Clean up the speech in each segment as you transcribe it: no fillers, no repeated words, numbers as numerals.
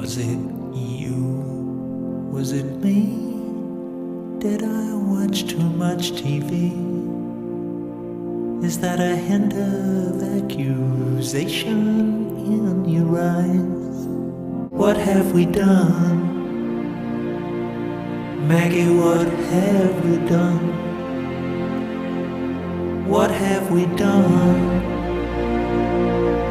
Was it you? Was it me? Did I watch too much TV? Is that a hint of accusation in your eyes? What have we done? Maggie, what have we done? What have we done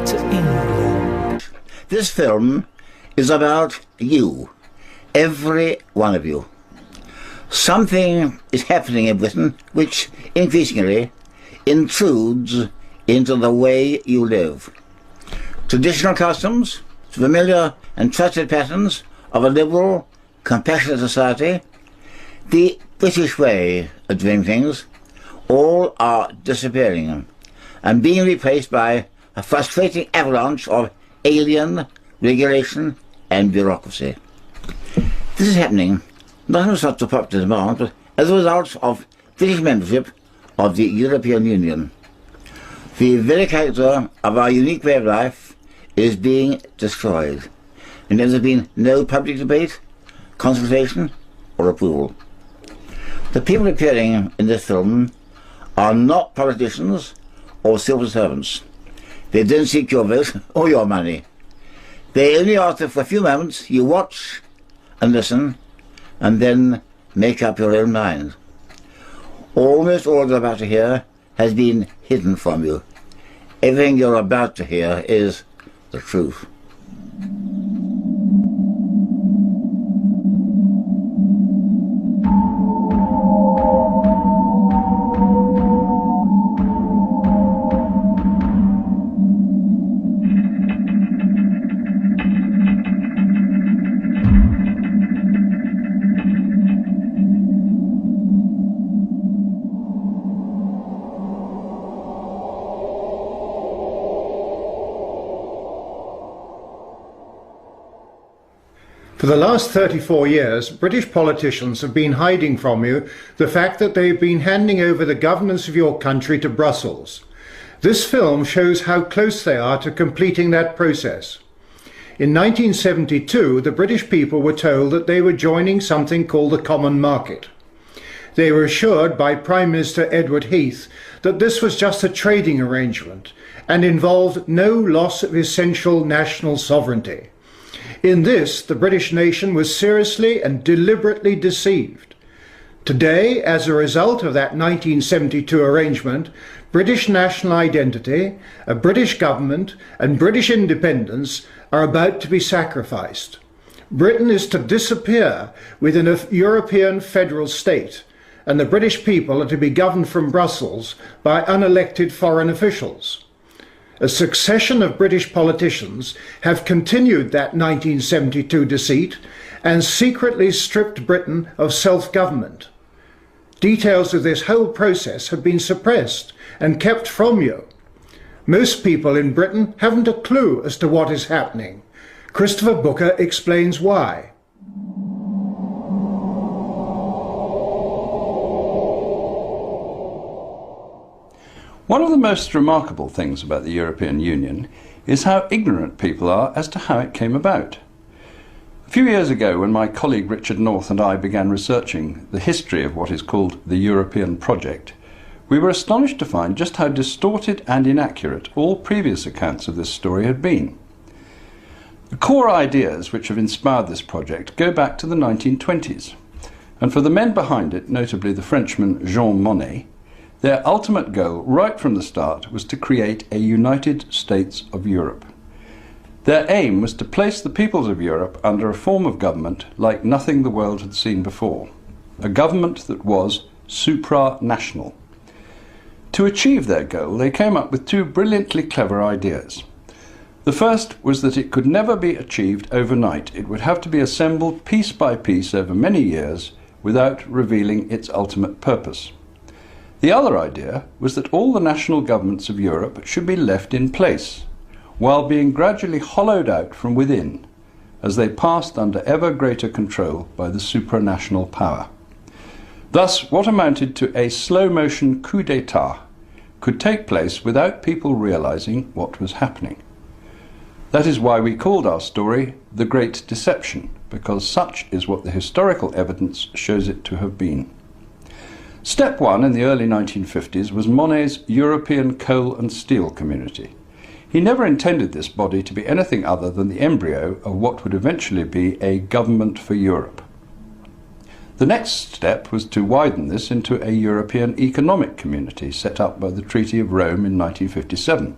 to England? This film is about you, every one of you. Something is happening in Britain which increasingly intrudes into the way you live. Traditional customs, familiar and trusted patterns of a liberal, compassionate society, the British way of doing things, all are disappearing and being replaced by a frustrating avalanche of alien regulation and bureaucracy. This is happening not as such a popular demand, but as a result of British membership of the European Union. The very character of our unique way of life is being destroyed, and there has been no public debate, consultation, or approval. The people appearing in this film are not politicians or civil servants. They don't seek your vote or your money. They only ask that for a few moments you watch and listen, and then make up your own mind. Almost all you're about to hear has been hidden from you. Everything you're about to hear is the truth. For the last 34 years, British politicians have been hiding from you the fact that they've been handing over the governance of your country to Brussels. This film shows how close they are to completing that process. In 1972, the British people were told that they were joining something called the Common Market. They were assured by Prime Minister Edward Heath that this was just a trading arrangement and involved no loss of essential national sovereignty. In this, the British nation was seriously and deliberately deceived. Today, as a result of that 1972 arrangement, British national identity, a British government, and British independence are about to be sacrificed. Britain is to disappear within a European federal state, and the British people are to be governed from Brussels by unelected foreign officials. A succession of British politicians have continued that 1972 deceit and secretly stripped Britain of self-government. Details of this whole process have been suppressed and kept from you. Most people in Britain haven't a clue as to what is happening. Christopher Booker explains why. One of the most remarkable things about the European Union is how ignorant people are as to how it came about. A few years ago, when my colleague Richard North and I began researching the history of what is called the European project, we were astonished to find just how distorted and inaccurate all previous accounts of this story had been. The core ideas which have inspired this project go back to the 1920s, and for the men behind it, notably the Frenchman Jean Monnet, their ultimate goal right from the start was to create a United States of Europe. Their aim was to place the peoples of Europe under a form of government like nothing the world had seen before, a government that was supranational. To achieve their goal, they came up with two brilliantly clever ideas. The first was that it could never be achieved overnight. It would have to be assembled piece by piece over many years without revealing its ultimate purpose. The other idea was that all the national governments of Europe should be left in place, while being gradually hollowed out from within, as they passed under ever greater control by the supranational power. Thus, what amounted to a slow-motion coup d'etat could take place without people realizing what was happening. That is why we called our story The Great Deception, because such is what the historical evidence shows it to have been. Step one in the early 1950s was Monet's European Coal and Steel Community. He never intended this body to be anything other than the embryo of what would eventually be a government for Europe. The next step was to widen this into a European Economic Community set up by the Treaty of Rome in 1957.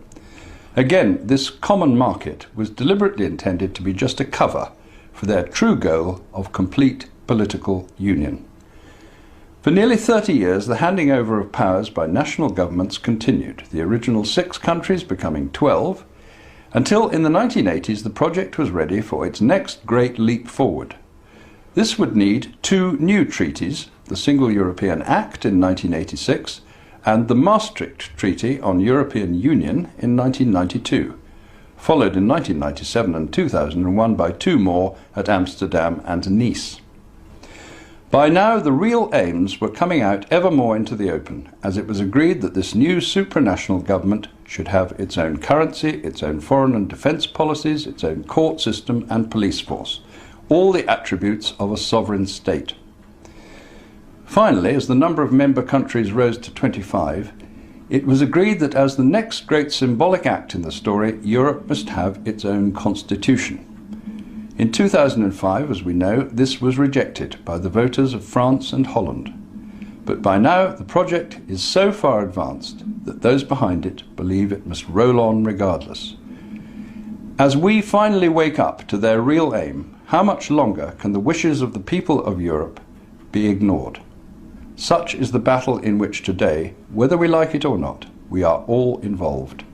Again, this common market was deliberately intended to be just a cover for their true goal of complete political union. For nearly 30 years, the handing over of powers by national governments continued, the original 6 countries becoming 12, until in the 1980s the project was ready for its next great leap forward. This would need 2 new treaties, the Single European Act in 1986 and the Maastricht Treaty on European Union in 1992, followed in 1997 and 2001 by 2 more at Amsterdam and Nice. By now the real aims were coming out ever more into the open, as it was agreed that this new supranational government should have its own currency, its own foreign and defence policies, its own court system and police force, all the attributes of a sovereign state. Finally, as the number of member countries rose to 25, it was agreed that as the next great symbolic act in the story, Europe must have its own constitution. In 2005, as we know, this was rejected by the voters of France and Holland. But by now, the project is so far advanced that those behind it believe it must roll on regardless. As we finally wake up to their real aim, how much longer can the wishes of the people of Europe be ignored? Such is the battle in which today, whether we like it or not, we are all involved.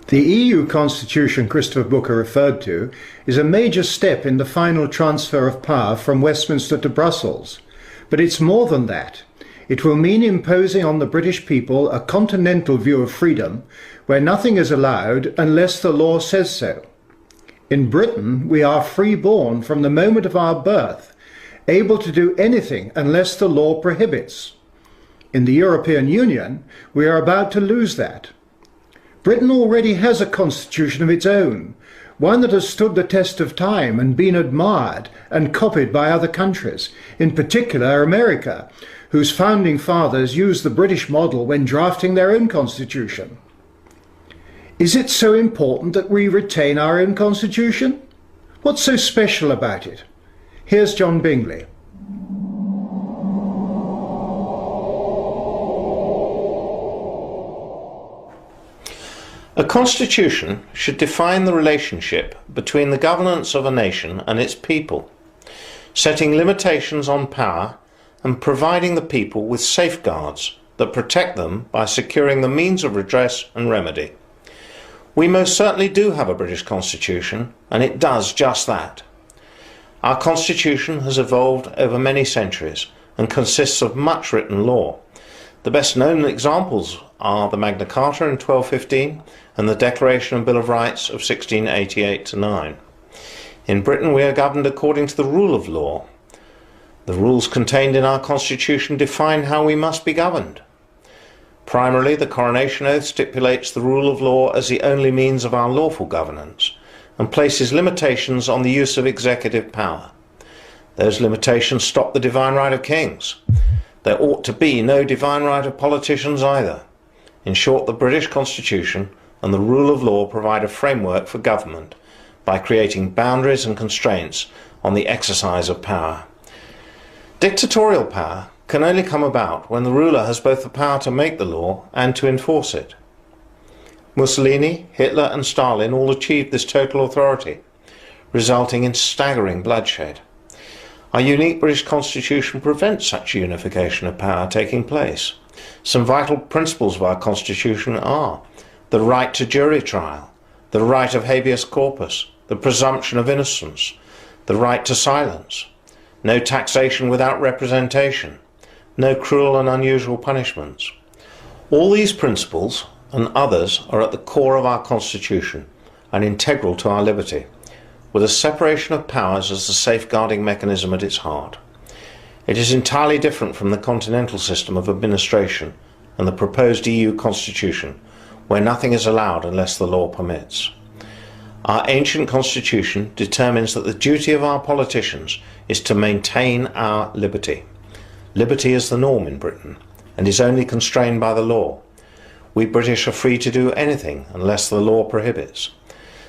The EU constitution Christopher Booker referred to is a major step in the final transfer of power from Westminster to Brussels. But it's more than that. It will mean imposing on the British people a continental view of freedom where nothing is allowed unless the law says so. In Britain, we are free-born from the moment of our birth, able to do anything unless the law prohibits. In the European Union, we are about to lose that. Britain already has a constitution of its own, one that has stood the test of time and been admired and copied by other countries, in particular America, whose founding fathers used the British model when drafting their own constitution. Is it so important that we retain our own constitution? What's so special about it? Here's John Bingley. A constitution should define the relationship between the governance of a nation and its people, setting limitations on power and providing the people with safeguards that protect them by securing the means of redress and remedy. We most certainly do have a British constitution, and it does just that. Our constitution has evolved over many centuries and consists of much written law. The best known examples are the Magna Carta in 1215 and the Declaration and Bill of Rights of 1688-9. In Britain we are governed according to the rule of law. The rules contained in our constitution define how we must be governed. Primarily, the coronation oath stipulates the rule of law as the only means of our lawful governance and places limitations on the use of executive power. Those limitations stop the divine right of kings. There ought to be no divine right of politicians either. In short, the British Constitution and the rule of law provide a framework for government by creating boundaries and constraints on the exercise of power. Dictatorial power can only come about when the ruler has both the power to make the law and to enforce it. Mussolini, Hitler and Stalin all achieved this total authority, resulting in staggering bloodshed. Our unique British Constitution prevents such unification of power taking place. Some vital principles of our Constitution are the right to jury trial, the right of habeas corpus, the presumption of innocence, the right to silence, no taxation without representation, no cruel and unusual punishments. All these principles and others are at the core of our Constitution and integral to our liberty, with a separation of powers as the safeguarding mechanism at its heart. It is entirely different from the continental system of administration and the proposed EU constitution, where nothing is allowed unless the law permits. Our ancient constitution determines that the duty of our politicians is to maintain our liberty. Liberty is the norm in Britain and is only constrained by the law. We British are free to do anything unless the law prohibits.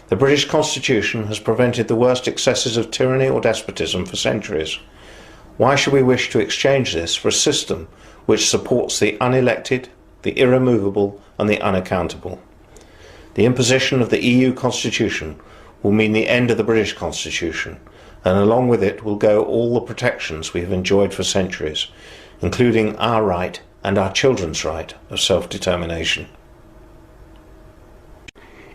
The British Constitution has prevented the worst excesses of tyranny or despotism for centuries. Why should we wish to exchange this for a system which supports the unelected, the irremovable and the unaccountable? The imposition of the EU Constitution will mean the end of the British Constitution, and along with it will go all the protections we have enjoyed for centuries, including our right and our children's right of self-determination.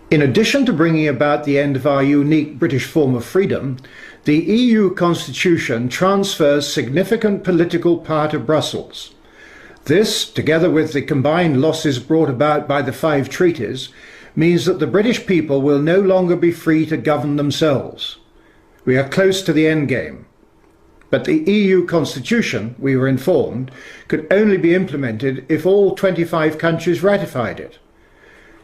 In addition to bringing about the end of our unique British form of freedom, the EU Constitution transfers significant political power to Brussels. This, together with the combined losses brought about by the 5 treaties, means that the British people will no longer be free to govern themselves. We are close to the end game. But the EU Constitution, we were informed, could only be implemented if all 25 countries ratified it.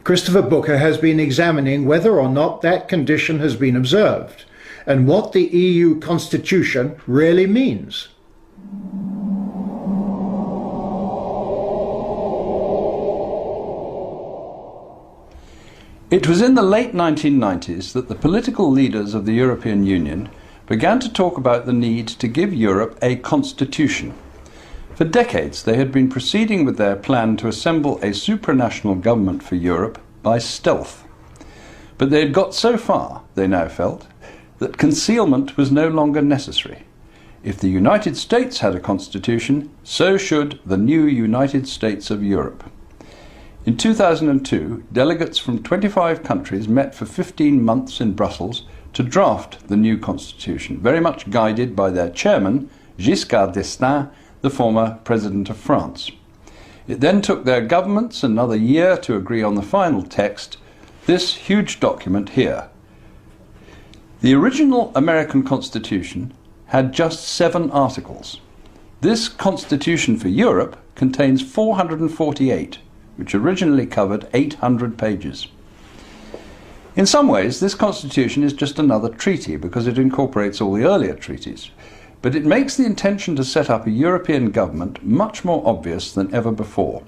Christopher Booker has been examining whether or not that condition has been observed, and what the EU Constitution really means. It was in the late 1990s that the political leaders of the European Union began to talk about the need to give Europe a constitution. For decades they had been proceeding with their plan to assemble a supranational government for Europe by stealth. But they had got so far, they now felt, that concealment was no longer necessary. If the United States had a constitution, so should the new United States of Europe. In 2002, delegates from 25 countries met for 15 months in Brussels to draft the new constitution, very much guided by their chairman, Giscard d'Estaing, the former President of France. It then took their governments another year to agree on the final text, this huge document here. The original American Constitution had just 7 articles. This Constitution for Europe contains 448, which originally covered 800 pages. In some ways, this constitution is just another treaty because it incorporates all the earlier treaties, but it makes the intention to set up a European government much more obvious than ever before.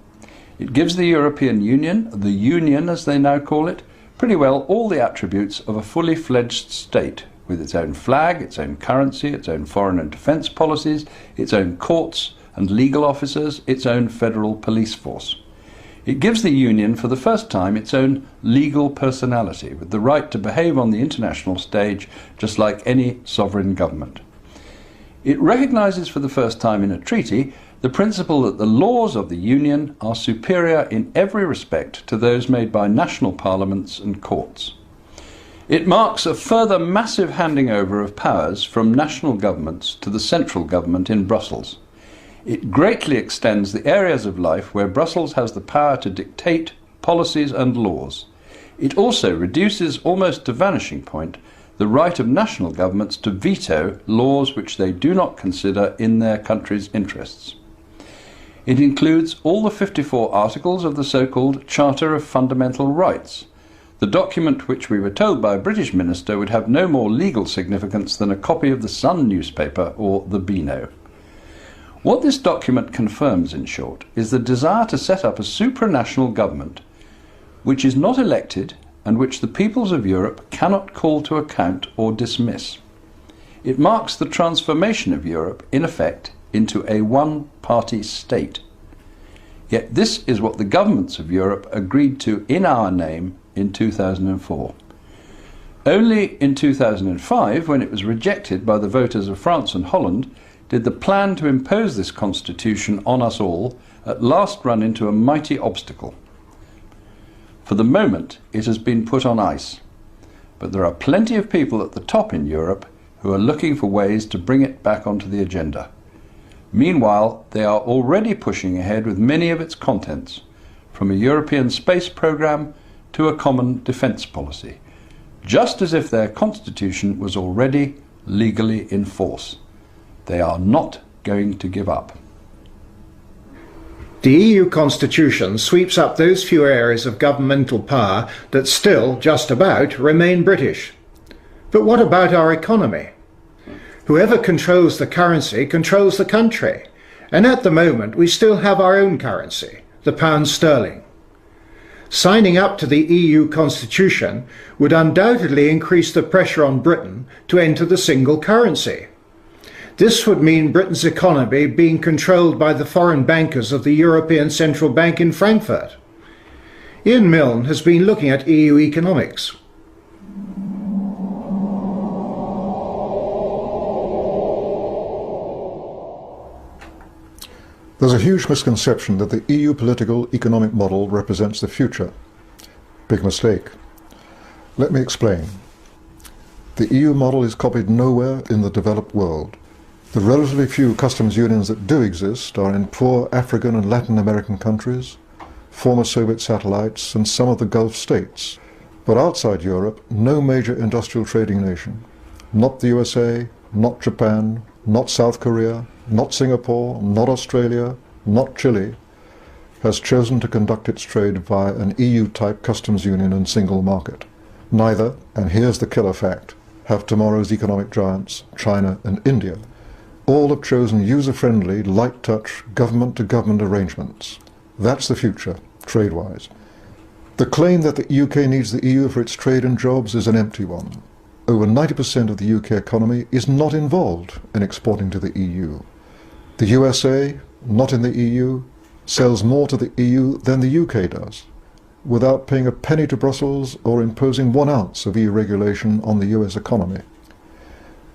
It gives the European Union, the Union as they now call it, pretty well all the attributes of a fully fledged state, with its own flag, its own currency, its own foreign and defence policies, its own courts and legal officers, its own federal police force. It gives the Union for the first time its own legal personality, with the right to behave on the international stage just like any sovereign government. It recognises for the first time in a treaty the principle that the laws of the Union are superior in every respect to those made by national parliaments and courts. It marks a further massive handing over of powers from national governments to the central government in Brussels. It greatly extends the areas of life where Brussels has the power to dictate policies and laws. It also reduces almost to vanishing point the right of national governments to veto laws which they do not consider in their country's interests. It includes all the 54 articles of the so-called Charter of Fundamental Rights, the document which we were told by a British minister would have no more legal significance than a copy of the Sun newspaper or the Beano. What this document confirms, in short, is the desire to set up a supranational government which is not elected and which the peoples of Europe cannot call to account or dismiss. It marks the transformation of Europe, in effect, into a one-party state. Yet this is what the governments of Europe agreed to in our name in 2004. Only in 2005, when it was rejected by the voters of France and Holland, did the plan to impose this constitution on us all at last run into a mighty obstacle. For the moment, it has been put on ice, but there are plenty of people at the top in Europe who are looking for ways to bring it back onto the agenda. Meanwhile, they are already pushing ahead with many of its contents, from a European space programme to a common defence policy, just as if their constitution was already legally in force. They are not going to give up. The EU constitution sweeps up those few areas of governmental power that still, just about, remain British. But what about our economy? Whoever controls the currency controls the country, and at the moment we still have our own currency, the pound sterling. Signing up to the EU constitution would undoubtedly increase the pressure on Britain to enter the single currency. This would mean Britain's economy being controlled by the foreign bankers of the European Central Bank in Frankfurt. Ian Milne has been looking at EU economics. There's a huge misconception that the EU political economic model represents the future. Big mistake. Let me explain. The EU model is copied nowhere in the developed world. The relatively few customs unions that do exist are in poor African and Latin American countries, former Soviet satellites, and some of the Gulf states. But outside Europe, no major industrial trading nation, not the USA, not Japan, not South Korea, not Singapore, not Australia, not Chile, has chosen to conduct its trade via an EU-type customs union and single market. Neither, and here's the killer fact, have tomorrow's economic giants, China and India. All have chosen user-friendly, light-touch, government-to-government arrangements. That's the future, trade-wise. The claim that the UK needs the EU for its trade and jobs is an empty one. Over 90% of the UK economy is not involved in exporting to the EU. The USA, not in the EU, sells more to the EU than the UK does, without paying a penny to Brussels or imposing 1 ounce of EU regulation on the US economy.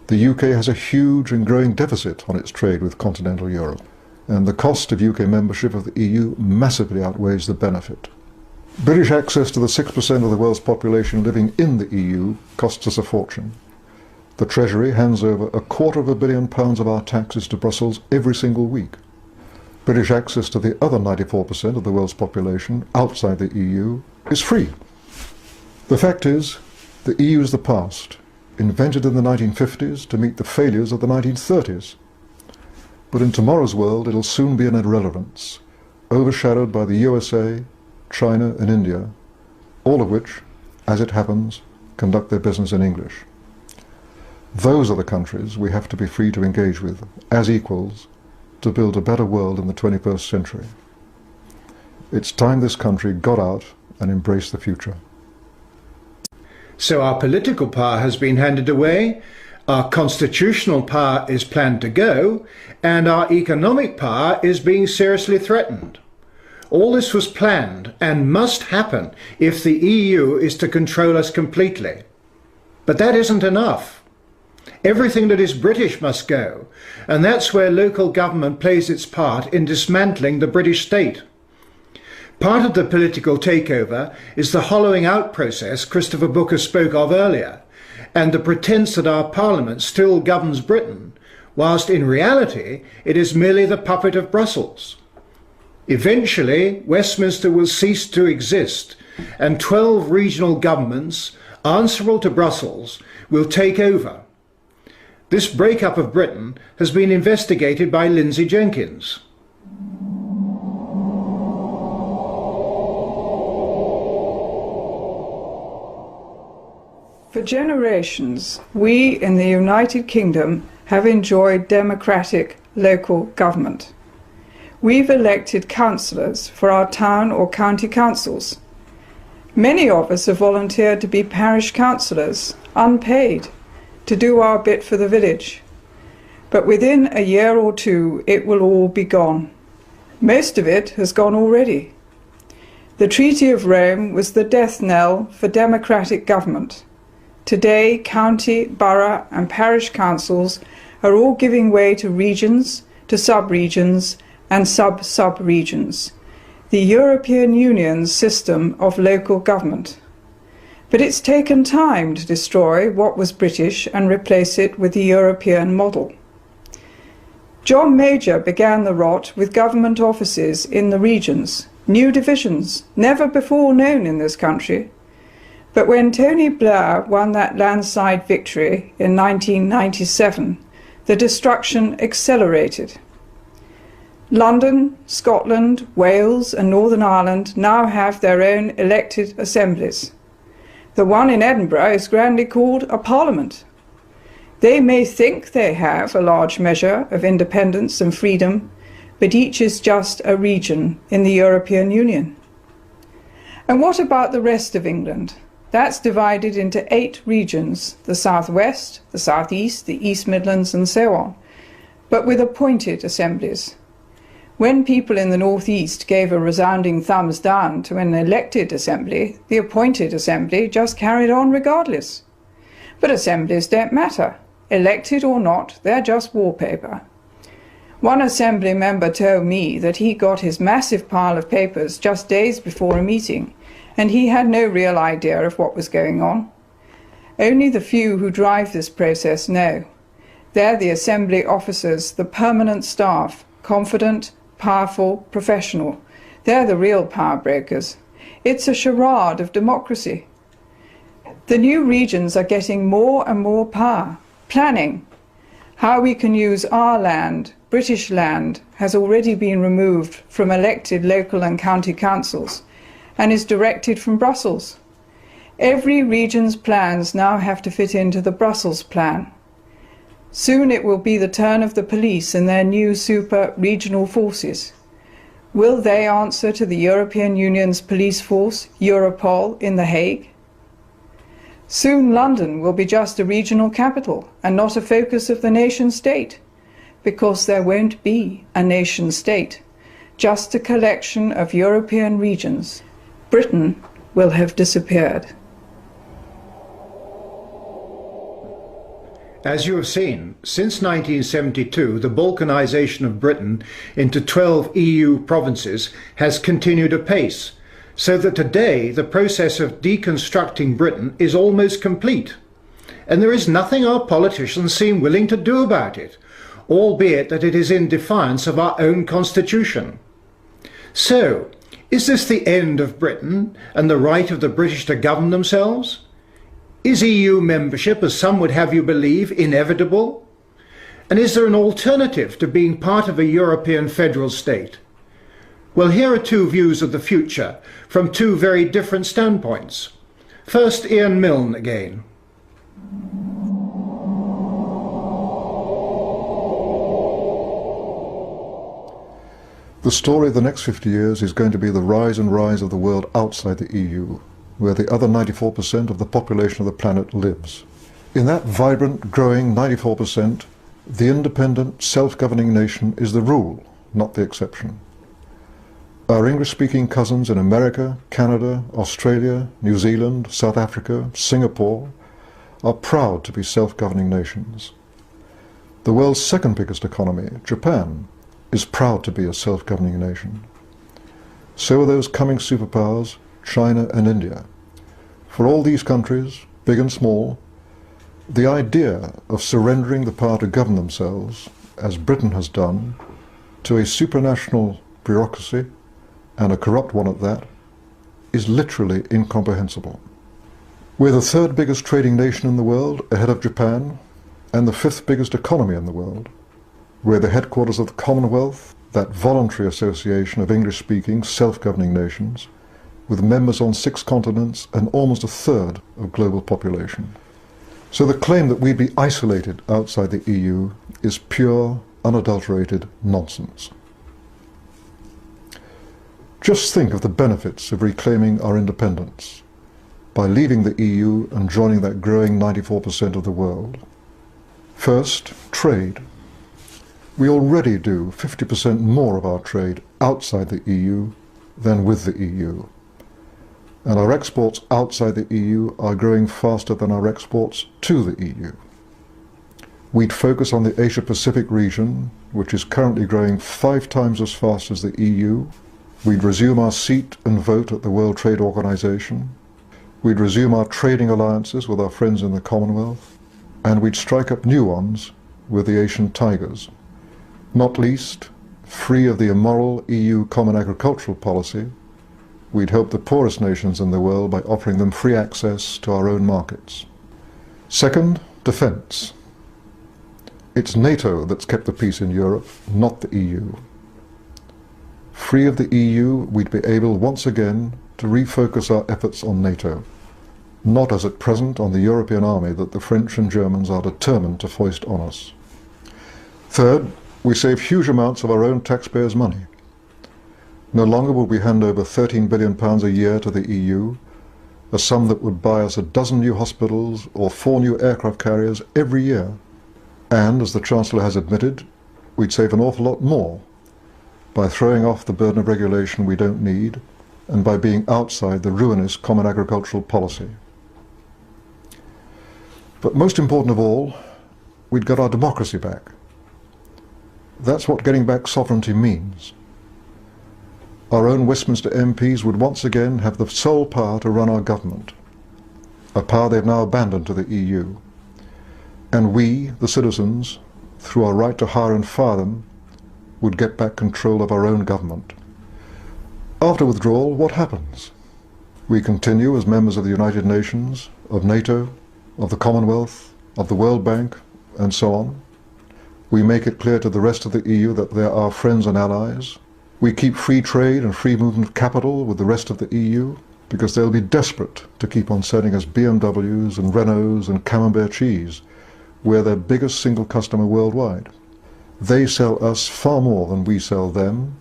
The UK has a huge and growing deficit on its trade with continental Europe, and the cost of UK membership of the EU massively outweighs the benefit. British access to the 6% of the world's population living in the EU costs us a fortune. The Treasury hands over £250 million of our taxes to Brussels every single week. British access to the other 94% of the world's population outside the EU is free. The fact is, the EU is the past, invented in the 1950s to meet the failures of the 1930s. But in tomorrow's world it'll soon be an irrelevance, overshadowed by the USA, China and India, all of which, as it happens, conduct their business in English. Those are the countries we have to be free to engage with, as equals, to build a better world in the 21st century. It's time this country got out and embraced the future. So our political power has been handed away, our constitutional power is planned to go, and our economic power is being seriously threatened. All this was planned and must happen if the EU is to control us completely. But that isn't enough. Everything that is British must go, and that's where local government plays its part in dismantling the British state. Part of the political takeover is the hollowing out process Christopher Booker spoke of earlier, and the pretense that our Parliament still governs Britain, whilst in reality it is merely the puppet of Brussels. Eventually, Westminster will cease to exist, and 12 regional governments, answerable to Brussels, will take over. This breakup of Britain has been investigated by Lindsay Jenkins. For generations, we in the United Kingdom have enjoyed democratic local government. We've elected councillors for our town or county councils. Many of us have volunteered to be parish councillors, unpaid, to do our bit for the village. But within a year or two, it will all be gone. Most of it has gone already. The Treaty of Rome was the death knell for democratic government. Today, county, borough and parish councils are all giving way to regions, to sub-regions and sub-sub-regions, the European Union's system of local government. But it's taken time to destroy what was British and replace it with the European model. John Major began the rot with government offices in the regions, new divisions, never before known in this country. But when Tony Blair won that landslide victory in 1997, the destruction accelerated. London, Scotland, Wales and Northern Ireland now have their own elected assemblies. The one in Edinburgh is grandly called a parliament. They may think they have a large measure of independence and freedom, but each is just a region in the European Union. And what about the rest of England? That's divided into 8 regions, the South West, the South East, the East Midlands and so on, but with appointed assemblies. When people in the North East gave a resounding thumbs down to an elected assembly, the appointed assembly just carried on regardless. But assemblies don't matter. Elected or not, they're just wallpaper. One assembly member told me that he got his massive pile of papers just days before a meeting, and he had no real idea of what was going on. Only the few who drive this process know. They're the assembly officers, the permanent staff, confident, powerful, professional. They're the real power brokers. It's a charade of democracy. The new regions are getting more and more power. Planning. How we can use our land, British land, has already been removed from elected local and county councils and is directed from Brussels. Every region's plans now have to fit into the Brussels plan. Soon it will be the turn of the police and their new super regional forces. Will they answer to the European Union's police force, Europol, in The Hague? Soon London will be just a regional capital and not a focus of the nation state, because there won't be a nation state, just a collection of European regions. Britain will have disappeared. As you have seen, since 1972, the balkanization of Britain into 12 EU provinces has continued apace, so that today the process of deconstructing Britain is almost complete. And there is nothing our politicians seem willing to do about it, albeit that it is in defiance of our own constitution. So, is this the end of Britain and the right of the British to govern themselves? Is EU membership, as some would have you believe, inevitable? And is there an alternative to being part of a European federal state? Well, here are 2 views of the future from 2 very different standpoints. First, Ian Milne again. The story of the next 50 years is going to be the rise and rise of the world outside the EU, where the other 94% of the population of the planet lives. In that vibrant, growing 94%, the independent, self-governing nation is the rule, not the exception. Our English-speaking cousins in America, Canada, Australia, New Zealand, South Africa, Singapore are proud to be self-governing nations. The world's second biggest economy, Japan, is proud to be a self-governing nation. So are those coming superpowers, China and India. For all these countries, big and small, the idea of surrendering the power to govern themselves, as Britain has done, to a supranational bureaucracy, and a corrupt one at that, is literally incomprehensible. We're the 3rd biggest trading nation in the world, ahead of Japan, and the 5th biggest economy in the world. We're the headquarters of the Commonwealth, that voluntary association of English-speaking, self-governing nations, with members on 6 continents and almost 1/3 of global population. So the claim that we'd be isolated outside the EU is pure, unadulterated nonsense. Just think of the benefits of reclaiming our independence by leaving the EU and joining that growing 94% of the world. First, trade. We already do 50% more of our trade outside the EU than with the EU. And our exports outside the EU are growing faster than our exports to the EU. We'd focus on the Asia-Pacific region, which is currently growing 5 times as fast as the EU. We'd resume our seat and vote at the World Trade Organization. We'd resume our trading alliances with our friends in the Commonwealth. And we'd strike up new ones with the Asian tigers. Not least, free of the immoral EU Common Agricultural Policy, we'd help the poorest nations in the world by offering them free access to our own markets. Second, defence. It's NATO that's kept the peace in Europe, not the EU. Free of the EU, we'd be able once again to refocus our efforts on NATO, not as at present on the European army that the French and Germans are determined to foist on us. Third, we save huge amounts of our own taxpayers' money. No longer will we hand over £13 billion a year to the EU, a sum that would buy us a dozen new hospitals or 4 new aircraft carriers every year. And, as the Chancellor has admitted, we'd save an awful lot more by throwing off the burden of regulation we don't need and by being outside the ruinous common agricultural policy. But most important of all, we'd got our democracy back. That's what getting back sovereignty means. Our own Westminster MPs would once again have the sole power to run our government, a power they've now abandoned to the EU. And we, the citizens, through our right to hire and fire them, would get back control of our own government. After withdrawal, what happens? We continue as members of the United Nations, of NATO, of the Commonwealth, of the World Bank, and so on. We make it clear to the rest of the EU that they're our friends and allies. We keep free trade and free movement of capital with the rest of the EU, because they'll be desperate to keep on sending us BMWs and Renaults and Camembert cheese. We're their biggest single customer worldwide. They sell us far more than we sell them,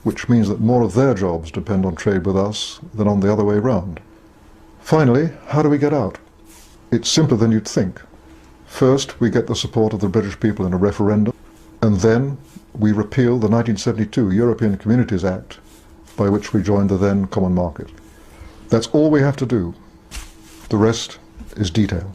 which means that more of their jobs depend on trade with us than on the other way round. Finally, how do we get out? It's simpler than you'd think. First, we get the support of the British people in a referendum, and then we repeal the 1972 European Communities Act, by which we joined the then common market. That's all we have to do. The rest is detail.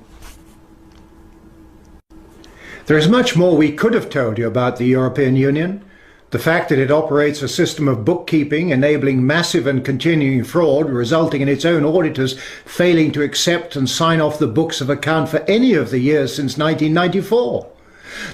There is much more we could have told you about the European Union. The fact that it operates a system of bookkeeping enabling massive and continuing fraud, resulting in its own auditors failing to accept and sign off the books of account for any of the years since 1994.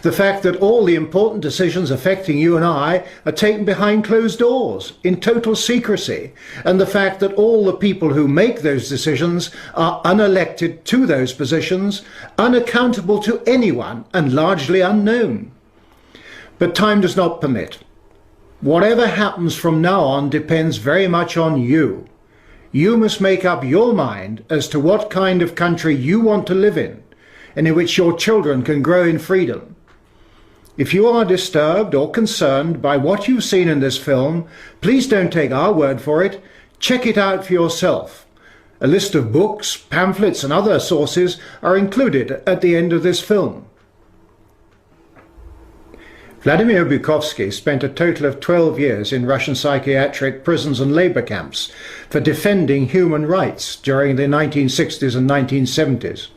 The fact that all the important decisions affecting you and I are taken behind closed doors, in total secrecy, and the fact that all the people who make those decisions are unelected to those positions, unaccountable to anyone, and largely unknown. But time does not permit. Whatever happens from now on depends very much on you. You must make up your mind as to what kind of country you want to live in, and in which your children can grow in freedom. If you are disturbed or concerned by what you've seen in this film, please don't take our word for it. Check it out for yourself. A list of books, pamphlets and other sources are included at the end of this film. Vladimir Bukovsky spent a total of 12 years in Russian psychiatric prisons and labour camps for defending human rights during the 1960s and 1970s.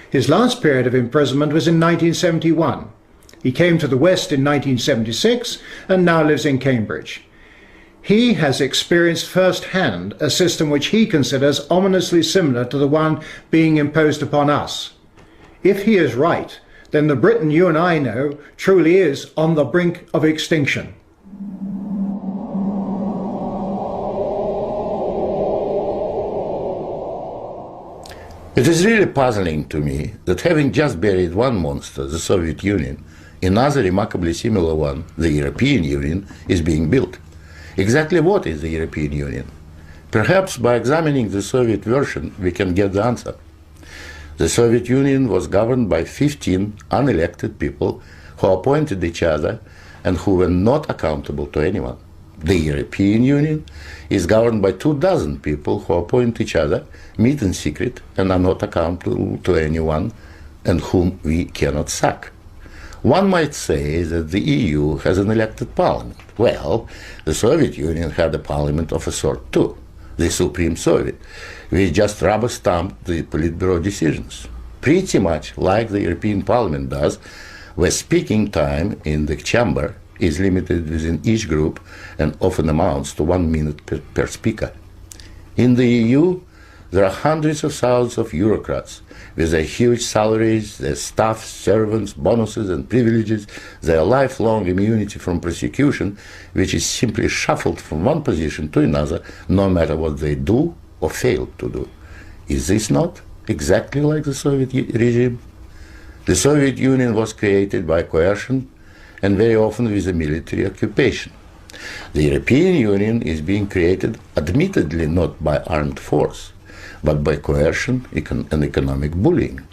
His last period of imprisonment was in 1971. He came to the West in 1976 and now lives in Cambridge. He has experienced firsthand a system which he considers ominously similar to the one being imposed upon us. If he is right, then the Britain you and I know truly is on the brink of extinction. It is really puzzling to me that having just buried one monster, the Soviet Union, another remarkably similar one, the European Union, is being built. Exactly what is the European Union? Perhaps by examining the Soviet version we can get the answer. The Soviet Union was governed by 15 unelected people who appointed each other and who were not accountable to anyone. The European Union is governed by 24 people who appoint each other, meet in secret, and are not accountable to anyone, and whom we cannot sack. One might say that the EU has an elected parliament. Well, the Soviet Union had a parliament of a sort too, the Supreme Soviet, which just rubber-stamped the Politburo decisions, pretty much like the European Parliament does, where speaking time in the chamber is limited within each group and often amounts to 1 minute per speaker. In the EU, there are hundreds of thousands of bureaucrats with their huge salaries, their staff, servants, bonuses and privileges, their lifelong immunity from prosecution, which is simply shuffled from one position to another, no matter what they do or fail to do. Is this not exactly like the Soviet regime? The Soviet Union was created by coercion and very often with a military occupation. The European Union is being created, admittedly not by armed force, but by coercion and economic bullying.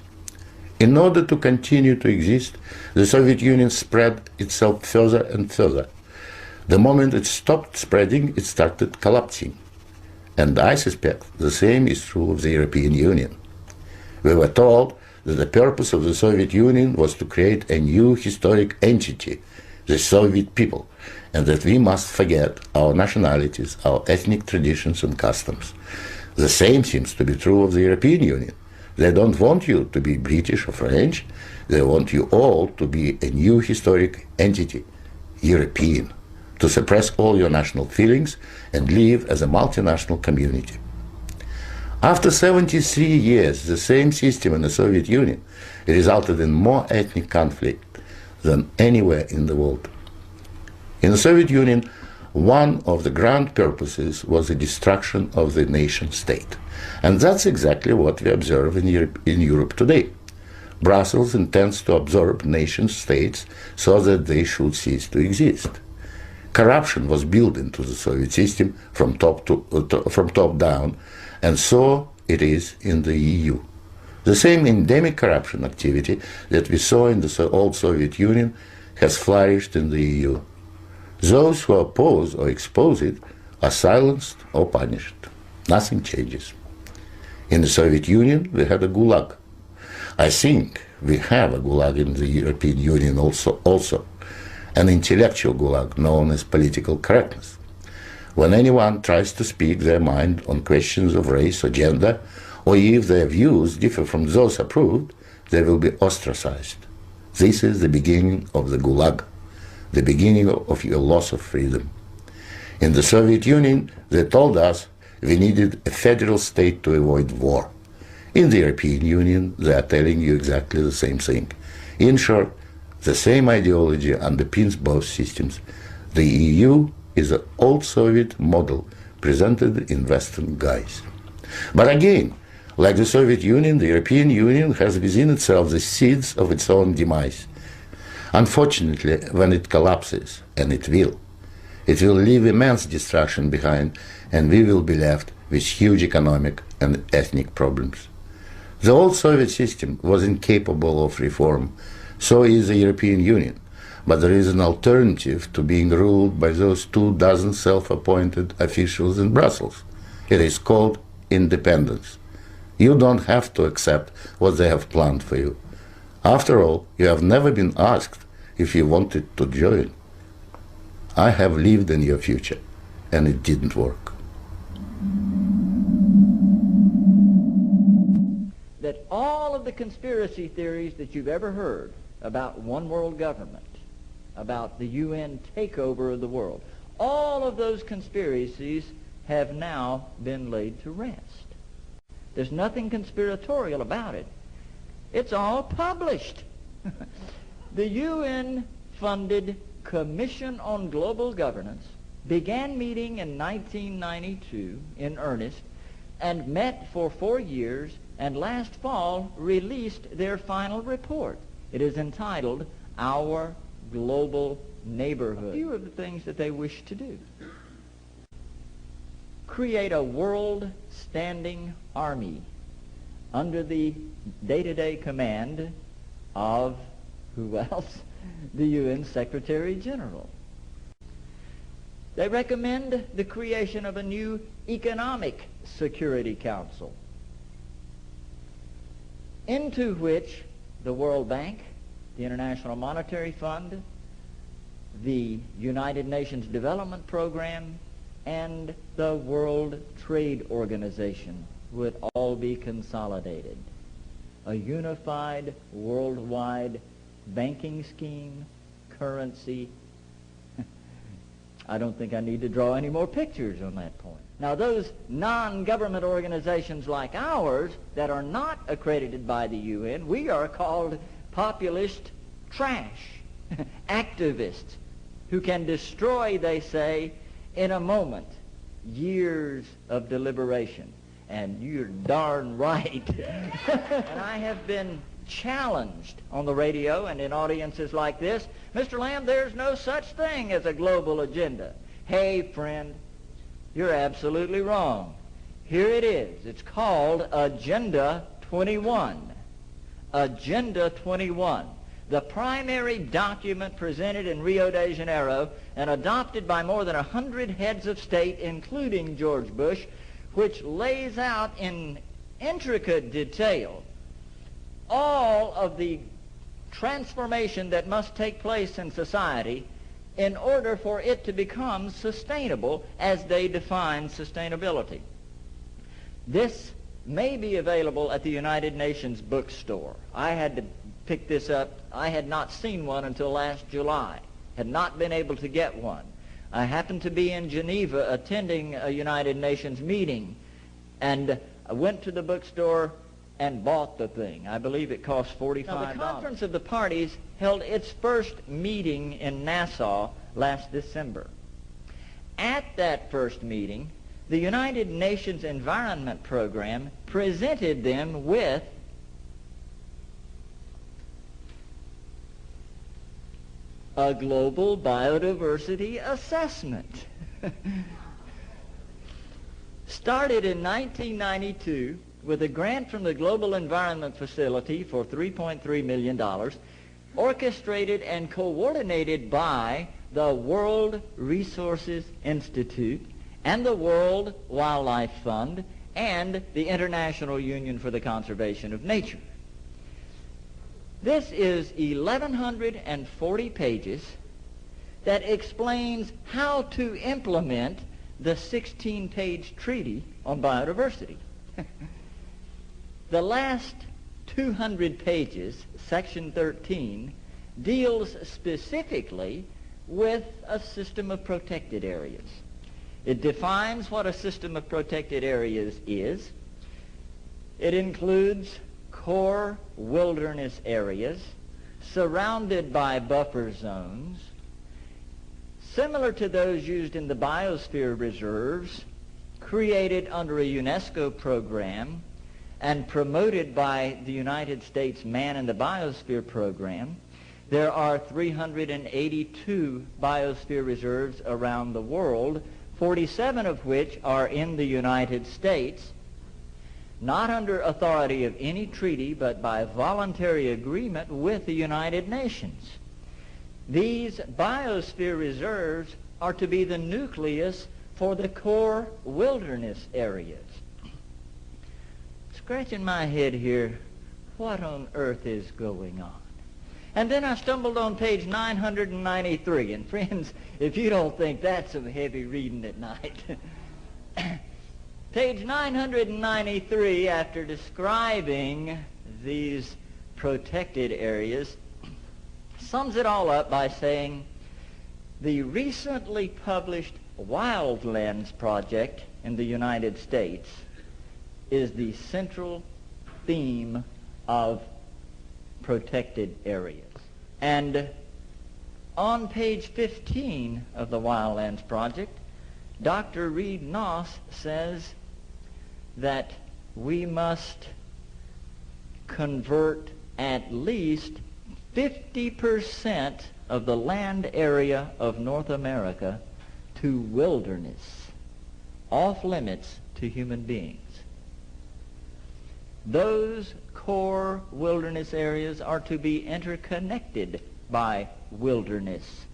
In order to continue to exist, the Soviet Union spread itself further and further. The moment it stopped spreading, it started collapsing. And I suspect the same is true of the European Union. We were told that the purpose of the Soviet Union was to create a new historic entity, the Soviet people, and that we must forget our nationalities, our ethnic traditions and customs. The same seems to be true of the European Union. They don't want you to be British or French, they want you all to be a new historic entity, European, to suppress all your national feelings and live as a multinational community. After 73 years, the same system in the Soviet Union resulted in more ethnic conflict than anywhere in the world. In the Soviet Union, one of the grand purposes was the destruction of the nation state. And that's exactly what we observe in Europe today. Brussels intends to absorb nation states so that they should cease to exist. Corruption was built into the Soviet system from top down, and so it is in the EU. The same endemic corruption activity that we saw in the old Soviet Union has flourished in the EU. Those who oppose or expose it are silenced or punished. Nothing changes. In the Soviet Union, we had a gulag. I think we have a gulag in the European Union also, an intellectual gulag known as political correctness. When anyone tries to speak their mind on questions of race or gender, or if their views differ from those approved, they will be ostracized. This is the beginning of the gulag, the beginning of your loss of freedom. In the Soviet Union, they told us we needed a federal state to avoid war. In the European Union, they are telling you exactly the same thing. In short, the same ideology underpins both systems. The EU is an old Soviet model presented in Western guise. But again, like the Soviet Union, the European Union has within itself the seeds of its own demise. Unfortunately, when it collapses, and it will leave immense destruction behind, and we will be left with huge economic and ethnic problems. The old Soviet system was incapable of reform, so is the European Union. But there is an alternative to being ruled by those 24 self-appointed officials in Brussels. It is called independence. You don't have to accept what they have planned for you. After all, you have never been asked if you wanted to join. I have lived in your future, and it didn't work. That all of the conspiracy theories that you've ever heard about one world government, about the UN takeover of the world, all of those conspiracies have now been laid to rest. There's nothing conspiratorial about it. It's all published. The UN-funded Commission on Global Governance began meeting in 1992 in earnest and met for 4 years, and last fall released their final report. It is entitled Our Global Neighborhood. A few of the things that they wish to do: create a world-standing army under the day-to-day command of, who else? The UN Secretary General. They recommend the creation of a new Economic Security Council, into which the World Bank, the International Monetary Fund, the United Nations Development Program, and the World Trade Organization would all be consolidated. A unified worldwide banking scheme, currency. I don't think I need to draw any more pictures on that point. Now, those non-government organizations like ours that are not accredited by the UN, we are called populist trash, activists who can destroy, they say, in a moment, years of deliberation. And you're darn right. And I have been challenged on the radio and in audiences like this. Mr. Lamb, there's no such thing as a global agenda. Hey, friend, you're absolutely wrong. Here it is. It's called Agenda 21. Agenda 21. The primary document presented in Rio de Janeiro and adopted by more than 100 heads of state, including George Bush, which lays out in intricate detail all of the transformation that must take place in society in order for it to become sustainable as they define sustainability. This may be available at the United Nations bookstore. I had to pick this up. I had not seen one until last July, had not been able to get one. I happened to be in Geneva attending a United Nations meeting, and I went to the bookstore and bought the thing. I believe it cost $45. Now, the Conference of the Parties held its first meeting in Nassau last December. At that first meeting, the United Nations Environment Program presented them with a global biodiversity assessment. Started in 1992 with a grant from the Global Environment Facility for $3.3 million, orchestrated and coordinated by the World Resources Institute and the World Wildlife Fund and the International Union for the Conservation of Nature. This is 1,140 pages that explains how to implement the 16-page treaty on biodiversity. The last 200 pages, section 13, deals specifically with a system of protected areas. It defines what a system of protected areas is. It includes core wilderness areas surrounded by buffer zones, similar to those used in the biosphere reserves, created under a UNESCO program and promoted by the United States Man in the Biosphere program. There are 382 biosphere reserves around the world, 47 of which are in the United States, not under authority of any treaty, but by voluntary agreement with the United Nations. These biosphere reserves are to be the nucleus for the core wilderness areas. Scratching my head here, what on earth is going on? And then I stumbled on page 993, and friends, if you don't think that's some heavy reading at night, page 993, after describing these protected areas, sums it all up by saying the recently published Wildlands Project in the United States is the central theme of protected areas. And on page 15 of the Wildlands Project, Dr. Reed Noss says that we must convert at least 50% of the land area of North America to wilderness, off limits to human beings. Those core wilderness areas are to be interconnected by wilderness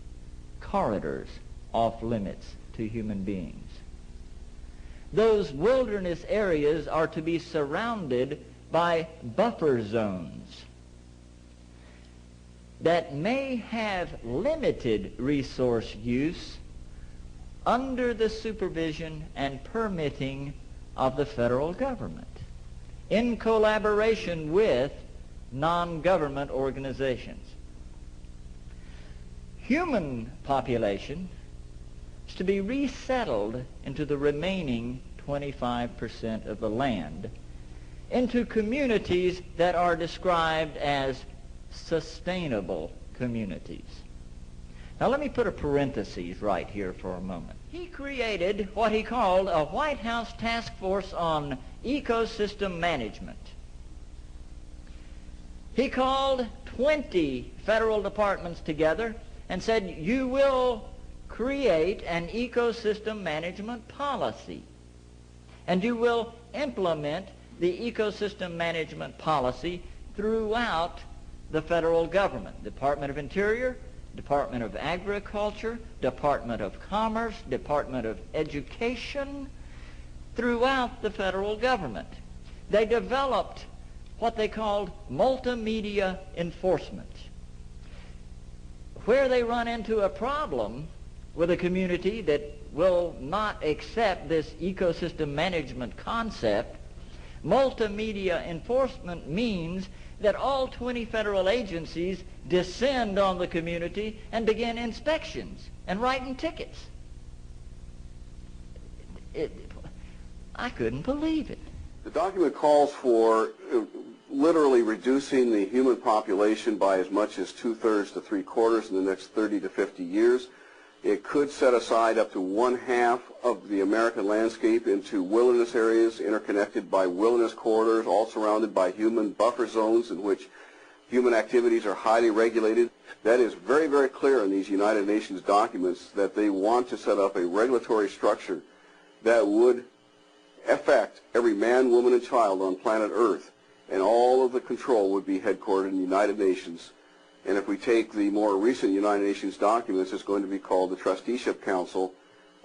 corridors off limits to human beings. Those wilderness areas are to be surrounded by buffer zones that may have limited resource use under the supervision and permitting of the federal government, in collaboration with non-government organizations. Human population is to be resettled into the remaining 25% of the land, into communities that are described as sustainable communities. Now let me put a parenthesis right here for a moment. He created what he called a White House task force on ecosystem management. He called 20 federal departments together and said, you will create an ecosystem management policy. And you will implement the ecosystem management policy throughout the federal government, Department of Interior, Department of Agriculture, Department of Commerce, Department of Education, throughout the federal government. They developed what they called multimedia enforcement. Where they run into a problem with a community that will not accept this ecosystem management concept, multimedia enforcement means that all 20 federal agencies descend on the community and begin inspections and writing tickets. I couldn't believe it. The document calls for literally reducing the human population by as much as 2/3 to 3/4 in the next 30 to 50 years. It could set aside up to 1/2 of the American landscape into wilderness areas interconnected by wilderness corridors, all surrounded by human buffer zones in which human activities are highly regulated. That is very, very clear in these United Nations documents that they want to set up a regulatory structure that would affect every man, woman, and child on planet Earth, and all of the control would be headquartered in the United Nations. And if we take the more recent United Nations documents, it's going to be called the Trusteeship Council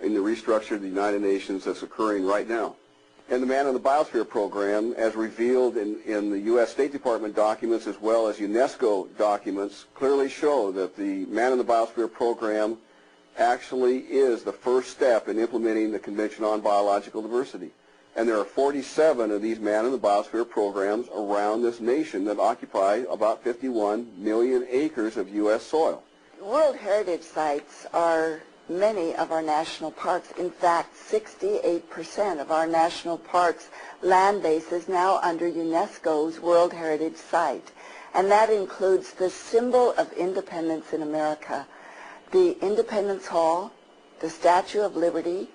in the restructure of the United Nations that's occurring right now. And the Man in the Biosphere program, as revealed in the U.S. State Department documents as well as UNESCO documents, clearly show that the Man in the Biosphere program actually is the first step in implementing the Convention on Biological Diversity. And there are 47 of these Man in the Biosphere programs around this nation that occupy about 51 million acres of U.S. soil. World Heritage Sites are many of our national parks. In fact, 68% of our national parks land base is now under UNESCO's World Heritage Site. And that includes the symbol of independence in America, the Independence Hall, the Statue of Liberty,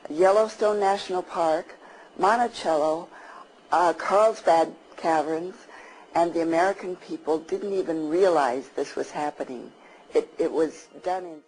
Yellowstone National Park, Monticello, Carlsbad Caverns, and the American people didn't even realize this was happening. It was done in